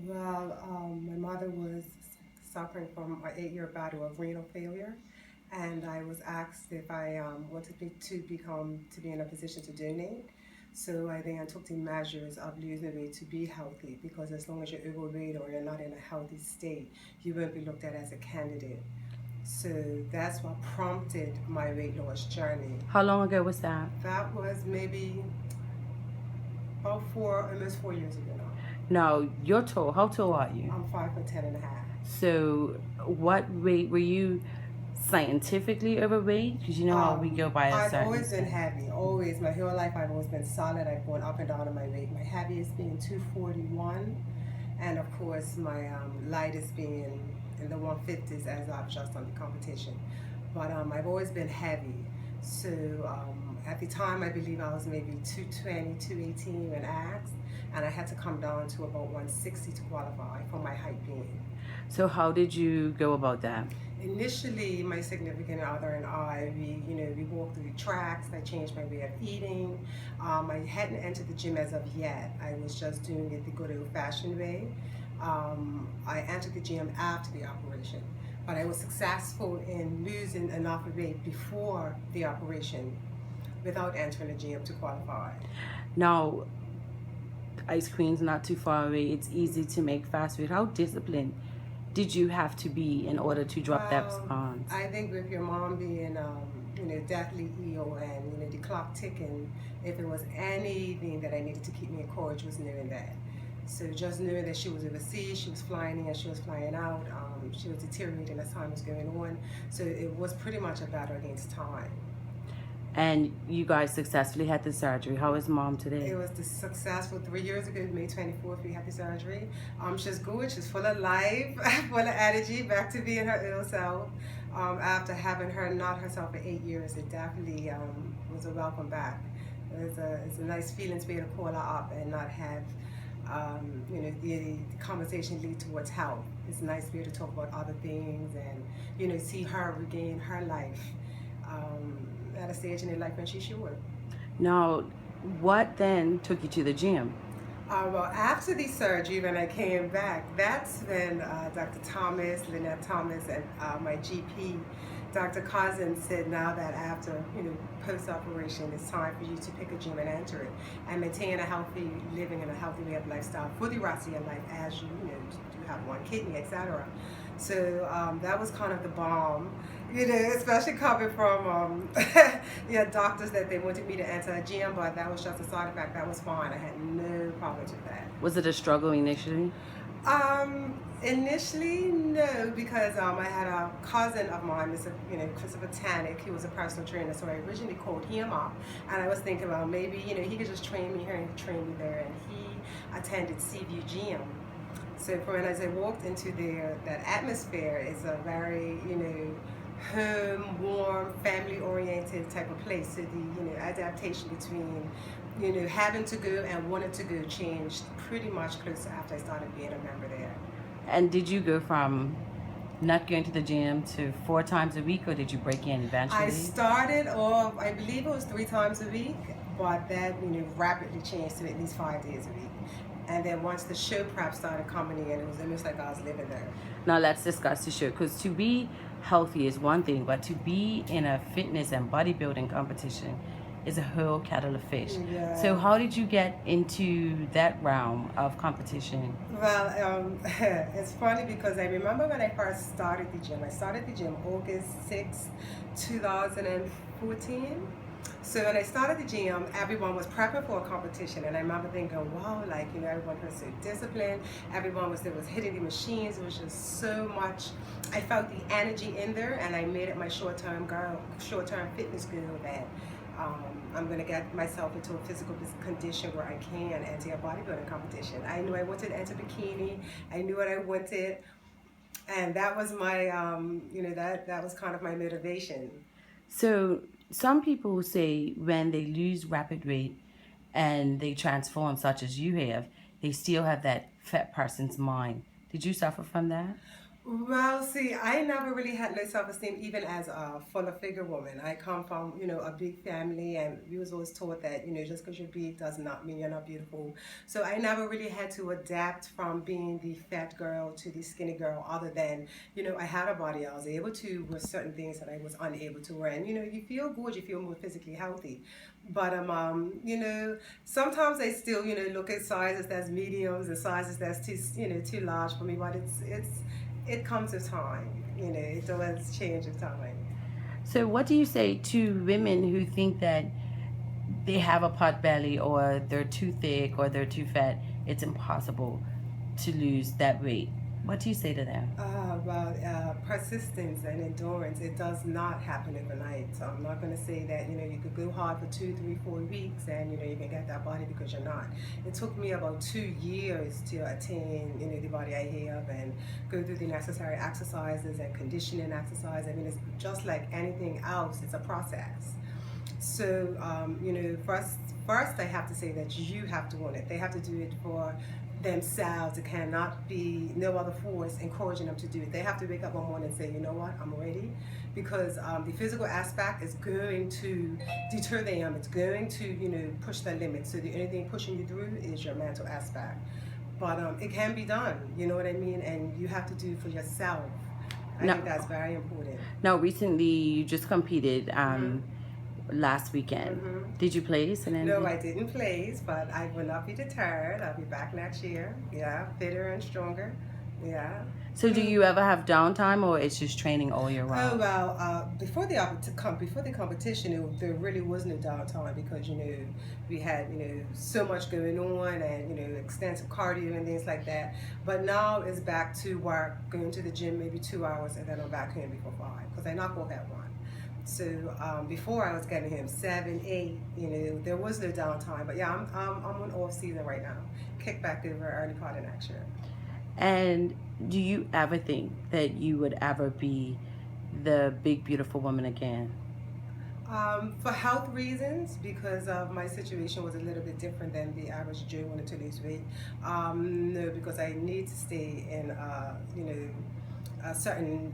Well, my mother was suffering from an 8-year battle of renal failure, and I was asked if I wanted to be in a position to donate. So I then took the measures of losing weight to be healthy, because as long as you're overweight or you're not in a healthy state, you won't be looked at as a candidate. So that's what prompted my weight loss journey. How long ago was that? That was maybe about almost 4 years ago now. Now, you're tall. How tall are you? I'm 5 foot 10 and a half. So, what weight were you scientifically overweight? Because you know how we go by a I've certain always been standard. heavy, always. My whole life I've always been solid. I've gone up and down on my weight. My heaviest being 241, and of course my lightest being in the 150s as I've just done the competition. But I've always been heavy. So at the time I believe I was maybe 220, 218 when asked, and I had to come down to about 160 to qualify for my height being. So, how did you go about that? Initially, my significant other and I, we walked through the tracks. I changed my way of eating. I hadn't entered the gym as of yet. I was just doing it the good old-fashioned way. I entered the gym after the operation, but I was successful in losing enough weight before the operation without entering the gym to qualify. Now, ice cream's not too far away. It's easy to make fast food. How disciplined did you have to be in order to drop that Well, pounds? I think with your mom being, deathly ill and, the clock ticking, if there was anything that I needed to keep me encouraged was knowing that. So just knowing that she was overseas, she was flying in, she was flying out, she was deteriorating as time was going on. So it was pretty much a battle against time. And you guys successfully had the surgery. How is mom today? It was the successful 3 years ago, May 24th, we had the surgery. She's good, she's full of life, full of energy, back to being her ill self. After having her not herself for 8 years, it definitely was a welcome back. It's a nice feeling to be able to call her up and not have the conversation lead towards health. It's nice to be able to talk about other things and, see her regain her life at a stage in her life when she should. Now, what then took you to the gym? Well, after the surgery, when I came back, that's when Dr. Thomas, Lynette Thomas, and my GP, Dr. Cousins, said now that after, post-operation, it's time for you to pick a gym and enter it and maintain a healthy living and a healthy way of lifestyle for the rest of your life as you have one kidney, etc. So that was kind of the bomb, especially coming from doctors that they wanted me to enter a gym, but that was just a side effect. That was fine. I had no problems with that. Was it a struggle initially? Initially, no, because I had a cousin of mine, Mr. Christopher Tannick. He was a personal trainer, so I originally called him up, and I was thinking, well, maybe he could just train me here and train me there, and he attended Seaview Gym. So as I walked into there, that atmosphere is a very home, warm, family-oriented type of place. So the adaptation between having to go and wanting to go changed pretty much close after I started being a member there. And did you go from not going to the gym to 4 times a week, or did you break in eventually? I started off, I believe it was 3 times a week, but that rapidly changed to at least 5 days a week. And then once the show prep started coming in, it was almost like I was living there. Now let's discuss the show, because to be healthy is one thing, but to be in a fitness and bodybuilding competition is a whole kettle of fish. Yeah. So how did you get into that realm of competition? Well, it's funny because I remember when I first started the gym. I started the gym August 6, 2014. So when I started the gym, everyone was prepping for a competition, and I remember thinking, wow, everyone was so disciplined. Everyone was hitting the machines. It was just so much. I felt the energy in there, and I made it my short-term fitness goal that I'm going to get myself into a physical condition where I can enter a bodybuilding competition. I knew I wanted to enter bikini. I knew what I wanted, and that was my, that was kind of my motivation. So some people say when they lose rapid weight and they transform, such as you have, they still have that fat person's mind. Did you suffer from that? Well, see, I never really had low self-esteem even as a fuller figure woman. I come from, a big family, and we was always taught that, just because you're big does not mean you're not beautiful. So I never really had to adapt from being the fat girl to the skinny girl, other than, I had a body. I was able to wear certain things that I was unable to wear. And, you feel good, you feel more physically healthy. But, sometimes I still, look at sizes that's mediums and sizes that's too large for me. But it comes with time. It does change with time. So, what do you say to women who think that they have a pot belly or they're too thick or they're too fat? It's impossible to lose that weight. What do you say to them? Persistence and endurance, it does not happen overnight. So I'm not going to say that, you could go hard for 2, 3, 4 weeks and, you can get that body, because you're not. It took me about 2 years to attain, the body I have, and go through the necessary exercises and conditioning exercise. I mean, it's just like anything else, it's a process. So, first I have to say that you have to want it. They have to do it for themselves. It cannot be no other force encouraging them to do it. They have to wake up one morning and say, you know what, I'm ready. Because the physical aspect is going to deter them. It's going to, push their limits. So the only thing pushing you through is your mental aspect. But it can be done, you know what I mean? And you have to do it for yourself. I No, think that's very important. no. Recently, you just competed Mm-hmm. last weekend. Mm-hmm. Did you place? And No, then I didn't place, but I will not be deterred. I'll be back next year. Yeah, fitter and stronger. Yeah. so do you ever have downtime, or it's just training all year Oh round? well, before the competition, there really was no downtime, because we had so much going on, and extensive cardio and things like that. But now it's back to work, going to the gym maybe 2 hours, and then I'm back home before 5, because I knock off at 1. So before I was getting him 7, 8. There was no downtime. But yeah, I'm on off season right now. Kick back over early part of next year. And do you ever think that you would ever be the big beautiful woman again? For health reasons, because of my situation was a little bit different than the average Joe wanted to lose weight. No, because I need to stay in, a certain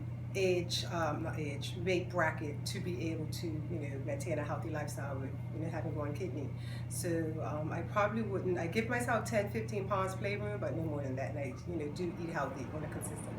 not age, weight bracket, to be able to, maintain a healthy lifestyle with, having one kidney. So I probably wouldn't. I give myself 10, 15 pounds playroom, but no more than that. And I, do eat healthy on a consistent